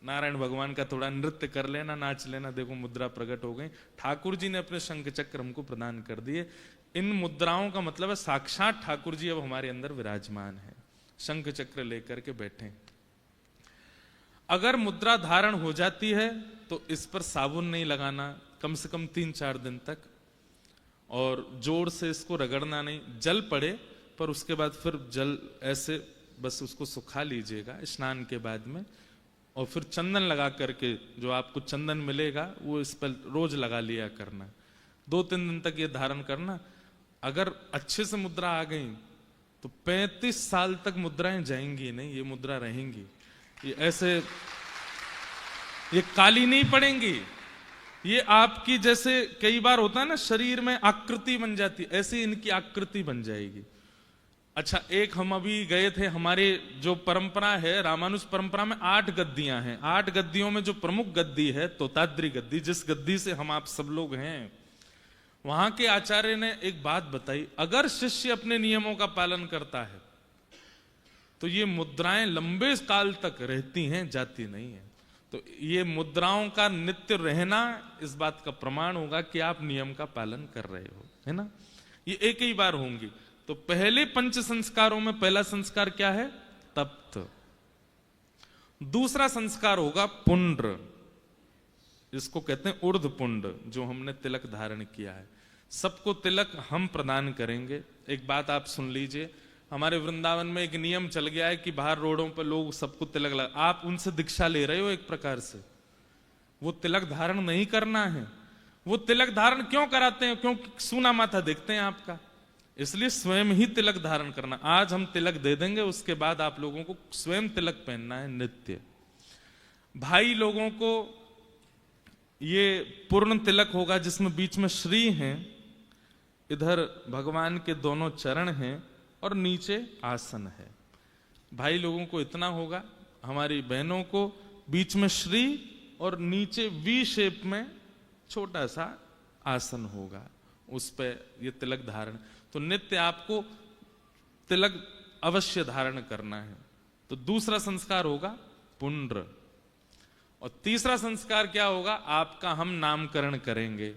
नारायण भगवान का थोड़ा नृत्य कर लेना, नाच लेना। देखो मुद्रा प्रकट हो गई, ठाकुर जी ने अपने शंख चक्र हमको प्रदान कर दिए। इन मुद्राओं का मतलब है साक्षात ठाकुर जी अब हमारे अंदर विराजमान है, शंख चक्र लेकर के बैठे। अगर मुद्रा धारण हो जाती है तो इस पर साबुन नहीं लगाना कम से कम 3-4 दिन तक, और जोर से इसको रगड़ना नहीं। जल पड़े पर उसके बाद फिर जल ऐसे बस उसको सुखा लीजिएगा स्नान के बाद में, और फिर चंदन लगा करके, जो आपको चंदन मिलेगा वो इस पर रोज लगा लिया करना। 2-3 दिन तक ये धारण करना। अगर अच्छे से मुद्रा आ गई तो 35 साल तक मुद्राएं जाएंगी नहीं, ये मुद्रा रहेंगी। ये ऐसे ये काली नहीं पड़ेंगी। ये आपकी, जैसे कई बार होता है ना शरीर में आकृति बन जाती, ऐसी इनकी आकृति बन जाएगी। अच्छा, एक हम अभी गए थे, हमारे जो परंपरा है रामानुज परंपरा में 8 गद्दियां हैं। 8 गद्दियों में जो प्रमुख गद्दी है तोताद्री गद्दी, जिस गद्दी से हम आप सब लोग हैं, वहां के आचार्य ने एक बात बताई, अगर शिष्य अपने नियमों का पालन करता है तो ये मुद्राएं लंबे काल तक रहती हैं, जाती नहीं है। तो ये मुद्राओं का नित्य रहना इस बात का प्रमाण होगा कि आप नियम का पालन कर रहे हो, है ना। ये एक ही बार होंगी। तो पहले 5 संस्कारों में पहला संस्कार क्या है? तप्त। दूसरा संस्कार होगा पुंड्र, इसको कहते हैं ऊर्ध्व पुंड, जो हमने तिलक धारण किया है। सबको तिलक हम प्रदान करेंगे। एक बात आप सुन लीजिए, हमारे वृंदावन में एक नियम चल गया है कि बाहर रोडों पर लोग सबको तिलक लगा, आप उनसे दीक्षा ले रहे हो एक प्रकार से। वो तिलक धारण नहीं करना है। वो तिलक धारण क्यों कराते हैं? क्योंकि सूना माथा देखते हैं आपका, इसलिए स्वयं ही तिलक धारण करना। आज हम तिलक दे देंगे, उसके बाद आप लोगों को स्वयं तिलक पहनना है नित्य। भाई लोगों को ये पूर्ण तिलक होगा जिसमें बीच में श्री हैं, इधर भगवान के दोनों चरण हैं और नीचे आसन है। भाई लोगों को इतना होगा, हमारी बहनों को बीच में श्री और नीचे वी शेप में छोटा सा आसन होगा, उस पे ये तिलक धारण। तो नित्य आपको तिलक अवश्य धारण करना है। तो दूसरा संस्कार होगा पुंड्र, और तीसरा संस्कार क्या होगा, आपका हम नामकरण करेंगे।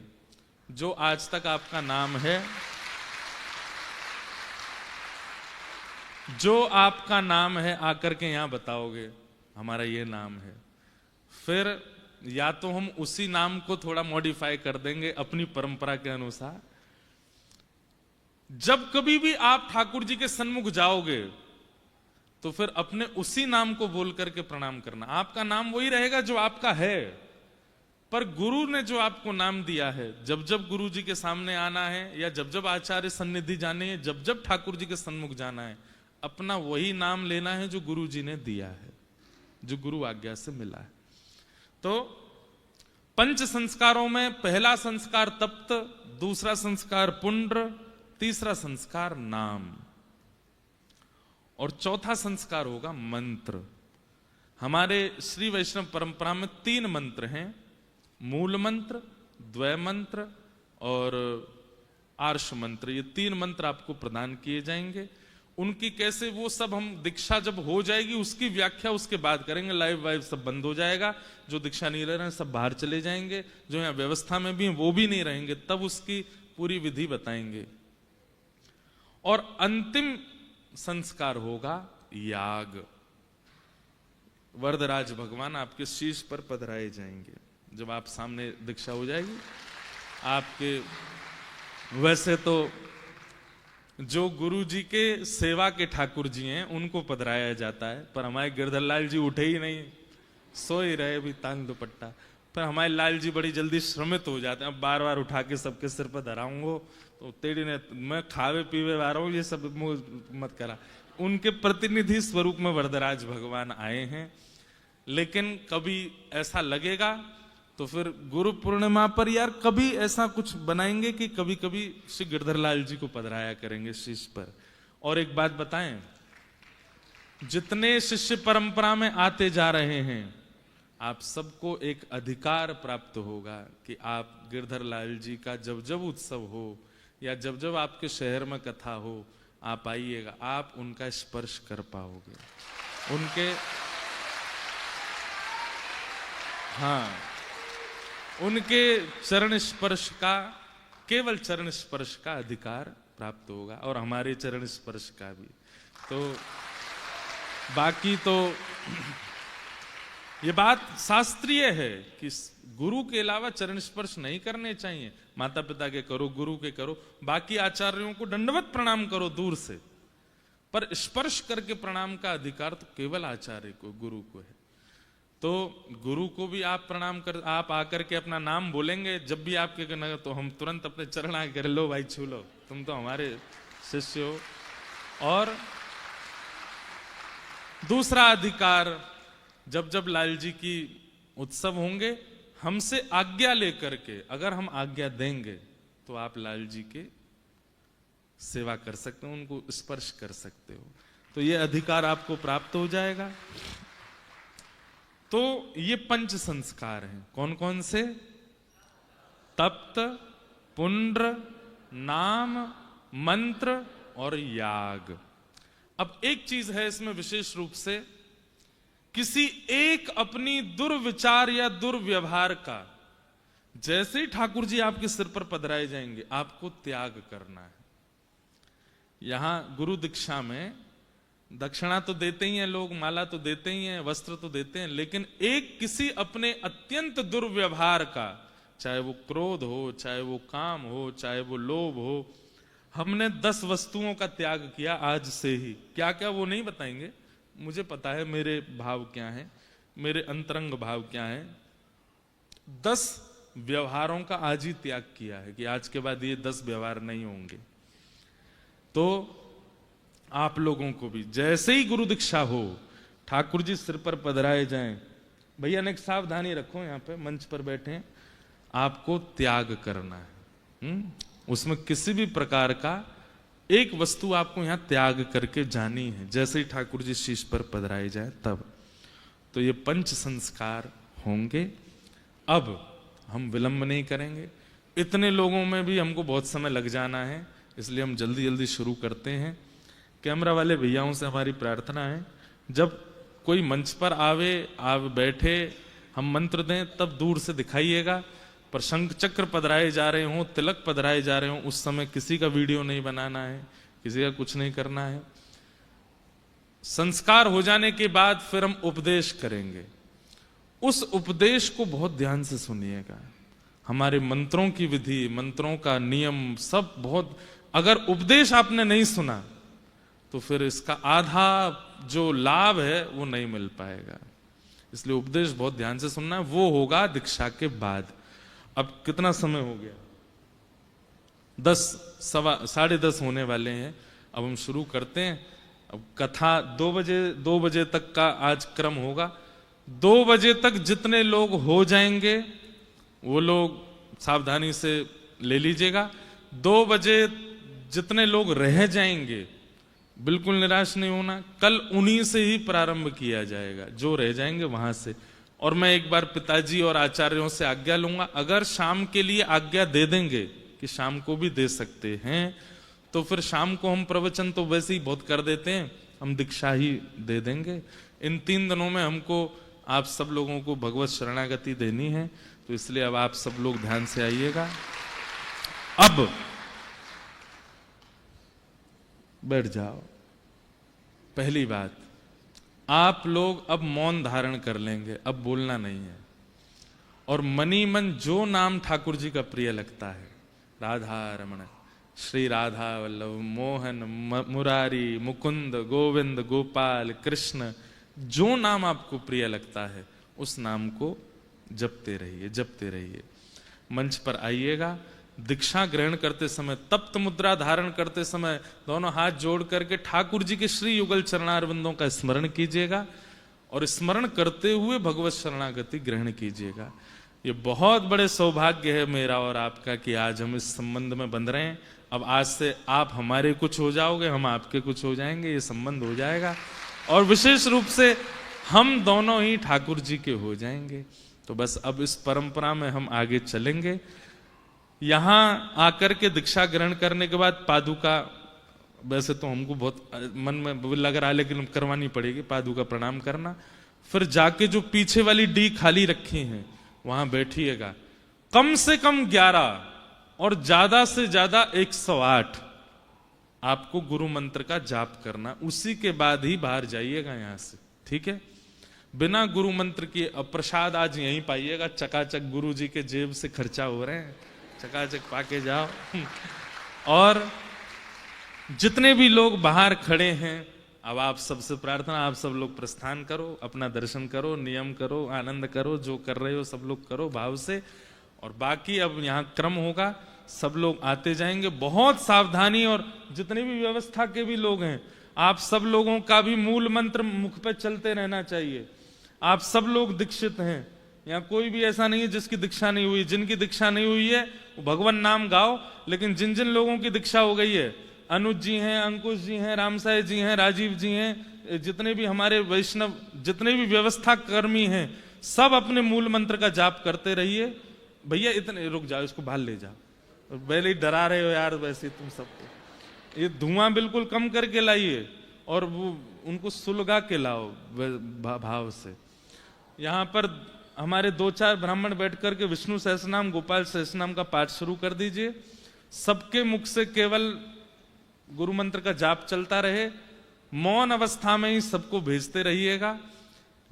जो आज तक आपका नाम है, जो आपका नाम है आकर के यहां बताओगे हमारा ये नाम है। फिर या तो हम उसी नाम को थोड़ा मॉडिफाई कर देंगे अपनी परंपरा के अनुसार। जब कभी भी आप ठाकुर जी के सन्मुख जाओगे तो फिर अपने उसी नाम को बोल करके प्रणाम करना। आपका नाम वही रहेगा जो आपका है, पर गुरु ने जो आपको नाम दिया है, जब जब गुरु जी के सामने आना है या जब जब आचार्य सन्निधि जाने है, जब जब ठाकुर जी के सन्मुख जाना है, अपना वही नाम लेना है जो गुरु जी ने दिया है, जो गुरु आज्ञा से मिला है। तो पंच संस्कारों में पहला संस्कार तप्त, दूसरा संस्कार पुंड्र, तीसरा संस्कार नाम, और चौथा संस्कार होगा मंत्र। हमारे श्री वैष्णव परंपरा में 3 मंत्र हैं, मूल मंत्र, द्वय मंत्र और आर्ष मंत्र। ये 3 मंत्र आपको प्रदान किए जाएंगे। उनकी कैसे, वो सब हम दीक्षा जब हो जाएगी उसकी व्याख्या उसके बाद करेंगे। लाइव वाइव सब बंद हो जाएगा, जो दीक्षा नहीं रह रहे हैं सब बाहर चले जाएंगे, जो यहाँ व्यवस्था में भी हैं वो भी नहीं रहेंगे, तब उसकी पूरी विधि बताएंगे। और अंतिम संस्कार होगा याग। वरदराज भगवान आपके शीश पर पधराए जाएंगे जब आप सामने दीक्षा हो जाएगी आपके। वैसे तो जो गुरु जी के सेवा के ठाकुर जी हैं उनको पधराया जाता है, पर हमारे गिरधर लाल जी उठे ही नहीं, सो ही रहे भी तांग दुपट्टा। पर हमारे लाल जी बड़ी जल्दी श्रमित हो जाते हैं, अब बार बार उठा के सबके सिर पर धराऊंगो तो तेरी ने मैं खावे पीवे वाला हूं, ये सब मत करा। उनके प्रतिनिधि स्वरूप में वरदराज भगवान आए हैं। लेकिन कभी ऐसा लगेगा तो फिर गुरु पूर्णिमा पर यार कभी ऐसा कुछ बनाएंगे कि कभी कभी श्री गिरधर लाल जी को पधराया करेंगे शीश पर। और एक बात बताएं, जितने शिष्य परंपरा में आते जा रहे हैं आप सबको एक अधिकार प्राप्त होगा कि आप गिरधर लाल जी का जब जब उत्सव हो या जब जब आपके शहर में कथा हो आप आइएगा, आप उनका स्पर्श कर पाओगे, उनके हाँ उनके चरण स्पर्श का, केवल चरण स्पर्श का अधिकार प्राप्त होगा, और हमारे चरण स्पर्श का भी। तो बाकी तो ये बात शास्त्रीय है कि गुरु के अलावा चरण स्पर्श नहीं करने चाहिए। माता पिता के करो, गुरु के करो, बाकी आचार्यों को दंडवत प्रणाम करो दूर से, पर स्पर्श करके प्रणाम का अधिकार तो केवल आचार्य को, गुरु को है। तो गुरु को भी आप प्रणाम कर, आप आकर के अपना नाम बोलेंगे जब भी आपके कहना, तो हम तुरंत अपने चरण आके लो भाई छू लो, तुम तो हमारे शिष्य हो। और दूसरा अधिकार, जब जब लाल जी की उत्सव होंगे हमसे आज्ञा लेकर के, अगर हम आज्ञा देंगे तो आप लाल जी के सेवा कर सकते हो, उनको स्पर्श कर सकते हो, तो ये अधिकार आपको प्राप्त हो जाएगा। तो ये पंच संस्कार हैं, कौन कौन से? तप्त, पुंड्र, नाम, मंत्र और याग। अब एक चीज है इसमें विशेष रूप से, किसी एक अपनी दुर्विचार या दुर्व्यवहार का जैसे ही ठाकुर जी आपके सिर पर पधराए जाएंगे आपको त्याग करना है। यहां गुरु दीक्षा में दक्षिणा तो देते ही हैं लोग, माला तो देते ही हैं, वस्त्र तो देते हैं, लेकिन एक किसी अपने अत्यंत दुर्व्यवहार का, चाहे वो क्रोध हो, चाहे वो काम हो, चाहे वो लोभ हो, हमने 10 वस्तुओं का त्याग किया आज से ही। क्या क्या वो नहीं बताएंगे, मुझे पता है मेरे भाव क्या है, मेरे अंतरंग भाव क्या है। 10 व्यवहारों का आज ही त्याग किया है कि आज के बाद ये 10 व्यवहार नहीं होंगे। तो आप लोगों को भी जैसे ही गुरु दीक्षा हो, ठाकुर जी सिर पर पधराए जाएं, भैया ने सावधानी रखो, यहाँ पे मंच पर बैठे हैं, आपको त्याग करना है। उसमें किसी भी प्रकार का एक वस्तु आपको यहां त्याग करके जानी है, जैसे ही ठाकुर जी शीश पर पधराए जाए तब। तो ये पंच संस्कार होंगे। अब हम विलंब नहीं करेंगे, इतने लोगों में भी हमको बहुत समय लग जाना है, इसलिए हम जल्दी जल्दी शुरू करते हैं। कैमरा वाले भैयाओं से हमारी प्रार्थना है, जब कोई मंच पर आवे, आप बैठे, हम मंत्र दें तब दूर से दिखाइएगा, पर शंख चक्र पधराए जा रहे हों, तिलक पधराए जा रहे हों, उस समय किसी का वीडियो नहीं बनाना है, किसी का कुछ नहीं करना है। संस्कार हो जाने के बाद फिर हम उपदेश करेंगे। उस उपदेश को बहुत ध्यान से सुनिएगा। हमारे मंत्रों की विधि, मंत्रों का नियम सब बहुत, अगर उपदेश आपने नहीं सुना तो फिर इसका आधा जो लाभ है वो नहीं मिल पाएगा। इसलिए उपदेश बहुत ध्यान से सुनना है, वो होगा दीक्षा के बाद। अब कितना समय हो गया? 10:10 होने वाले हैं। अब हम शुरू करते हैं। अब कथा 2 बजे तक का आज क्रम होगा। 2 बजे तक जितने लोग हो जाएंगे वो लोग सावधानी से ले लीजिएगा। 2 बजे जितने लोग रह जाएंगे बिल्कुल निराश नहीं होना, कल उन्हीं से ही प्रारंभ किया जाएगा, जो रह जाएंगे वहां से। और मैं एक बार पिताजी और आचार्यों से आज्ञा लूंगा, अगर शाम के लिए आज्ञा दे देंगे कि शाम को भी दे सकते हैं, तो फिर शाम को हम प्रवचन तो वैसे ही बहुत कर देते हैं, हम दीक्षा ही दे देंगे। इन 3 दिनों में हमको आप सब लोगों को भगवत शरणागति देनी है, तो इसलिए अब आप सब लोग ध्यान से आइएगा। अब बैठ जाओ। पहली बात, आप लोग अब मौन धारण कर लेंगे, अब बोलना नहीं है। और मनी मन जो नाम ठाकुर जी का प्रिय लगता है, राधा रमण, श्री राधा वल्लभ, मोहन, मुरारी, मुकुंद, गोविंद, गोपाल, कृष्ण, जो नाम आपको प्रिय लगता है उस नाम को जपते रहिए, जपते रहिए। मंच पर आइएगा। दीक्षा ग्रहण करते समय, तप्त मुद्रा धारण करते समय दोनों हाथ जोड़ करके ठाकुर जी के श्री युगल चरणारविंदों का स्मरण कीजिएगा और स्मरण करते हुए भगवत शरणागति ग्रहण कीजिएगा। ये बहुत बड़े सौभाग्य है मेरा और आपका कि आज हम इस संबंध में बंध रहे हैं। अब आज से आप हमारे कुछ हो जाओगे, हम आपके कुछ हो जाएंगे, ये संबंध हो जाएगा और विशेष रूप से हम दोनों ही ठाकुर जी के हो जाएंगे। तो बस अब इस परंपरा में हम आगे चलेंगे। यहां आकर के दीक्षा ग्रहण करने के बाद पादुका, वैसे तो हमको बहुत मन में लग रहा है लेकिन करवानी पड़ेगी, पादुका प्रणाम करना। फिर जाके जो पीछे वाली डी खाली रखी है वहां बैठिएगा। कम से कम 11 और ज्यादा से ज्यादा 108 आपको गुरु मंत्र का जाप करना, उसी के बाद ही बाहर जाइएगा यहां से, ठीक है? बिना गुरु मंत्र की। अब प्रसाद आज यहीं पाइएगा, चकाचक गुरु जी के जेब से खर्चा हो रहे हैं, चकाचक पाके जाओ। और जितने भी लोग बाहर खड़े हैं, अब आप सबसे प्रार्थना, आप सब लोग प्रस्थान करो, अपना दर्शन करो, नियम करो, आनंद करो, जो कर रहे हो सब लोग करो भाव से। और बाकी अब यहाँ क्रम होगा, सब लोग आते जाएंगे, बहुत सावधानी। और जितने भी व्यवस्था के भी लोग हैं, आप सब लोगों का भी मूल मंत्र मुख पे चलते रहना चाहिए। आप सब लोग दीक्षित हैं, यहाँ कोई भी ऐसा नहीं है जिसकी दीक्षा नहीं हुई। जिनकी दीक्षा नहीं हुई है वो भगवान नाम गाओ, लेकिन जिन जिन लोगों की दीक्षा हो गई है, अनुज जी हैं, अंकुश जी हैं, रामसाई जी हैं, राजीव जी हैं, जितने भी हमारे वैष्णव, जितने भी व्यवस्था कर्मी हैं, सब अपने मूल मंत्र का जाप करते रहिए। भैया इतने रुक जाओ, इसको बाहर ले जाओ, पहले ही डरा रहे हो यार वैसे तुम सबको। ये धुआं बिल्कुल कम करके लाइए और वो उनको सुलगा के लाओ भाव से। यहाँ पर हमारे 2-4 ब्राह्मण बैठ करके विष्णु सहस्रनाम, गोपाल सहस्रनाम का पाठ शुरू कर दीजिए। सबके मुख से केवल गुरु मंत्र का जाप चलता रहे, मौन अवस्था में ही सबको भेजते रहिएगा।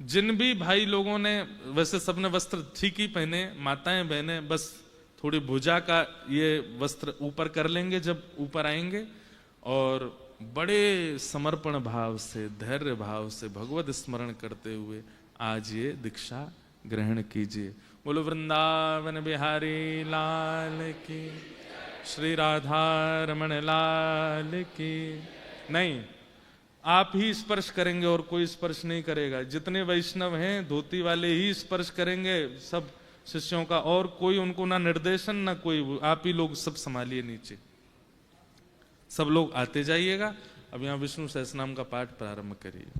जिन भी भाई लोगों ने, वैसे सबने वस्त्र ठीक ही पहने, माताएं बहनें बस थोड़ी भुजा का ये वस्त्र ऊपर कर लेंगे जब ऊपर आएंगे, और बड़े समर्पण भाव से, धैर्य भाव से भगवत स्मरण करते हुए आज ये दीक्षा ग्रहण कीजिए। बोलो वृंदावन बिहारी लाल की, श्री राधा रमण लाल की। नहीं, आप ही स्पर्श करेंगे और कोई स्पर्श नहीं करेगा। जितने वैष्णव हैं धोती वाले ही स्पर्श करेंगे सब शिष्यों का, और कोई उनको ना निर्देशन ना कोई, आप ही लोग सब संभालिए नीचे। सब लोग आते जाइएगा। अब यहाँ विष्णु सहस्रनाम का पाठ प्रारंभ करिए।